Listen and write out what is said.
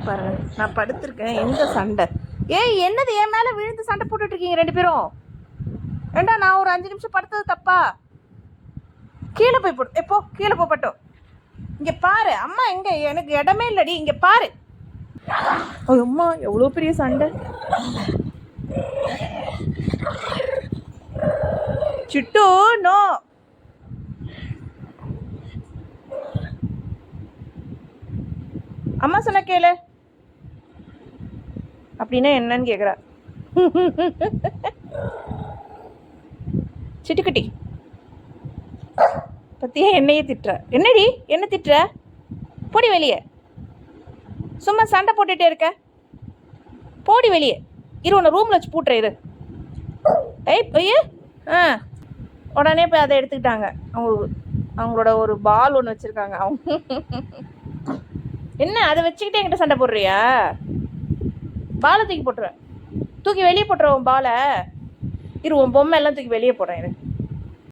பாருங்க, நான் படுத்திருக்கேன். எங்க சண்டை? ஏய், என்னது என் மேல விழுந்து சண்டை போட்டுட்டு இருக்கீங்க 2 பேரும்? ஏண்டா, நான் ஒரு 5 நிமிஷம் படுத்தது தப்பா? கீழே போய் போடு. எப்போ கீழே போகட்டும். இங்க பாரு அம்மா, எங்க எனக்கு இடமே இல்லடி. இங்க பாரு. அம்மா, எவ்வளோ பெரிய சண்டை. சிட்டு, நோ. அம்மா சொன்ன கேளு. அப்படின்னா என்னன்னு கேக்குறா. சிட்டுக்குட்டி பத்தியா என்னையே திட்டுற? என்னடி என்ன திட்டுற? போடி வெளியே. சும்மா சண்டை போட்டுட்டே இருக்க. போடி வெளியே. இரு, உன்னை ரூமில் வச்சு பூட்டுற. இரு. ஐயே. உடனே போய் அதை எடுத்துக்கிட்டாங்க. அவங்களோட ஒரு பால் ஒன்று வச்சுருக்காங்க. அவங்க என்ன அதை வச்சுக்கிட்டே என்கிட்ட சண்டை போடுறியா? பாலை தூக்கி போட்டுருவேன். தூக்கி வெளியே போட்டுருவோம் பாலை. இரு, உன் பொம்மை எல்லாம் தூக்கி வெளியே போடுறேன். இரு.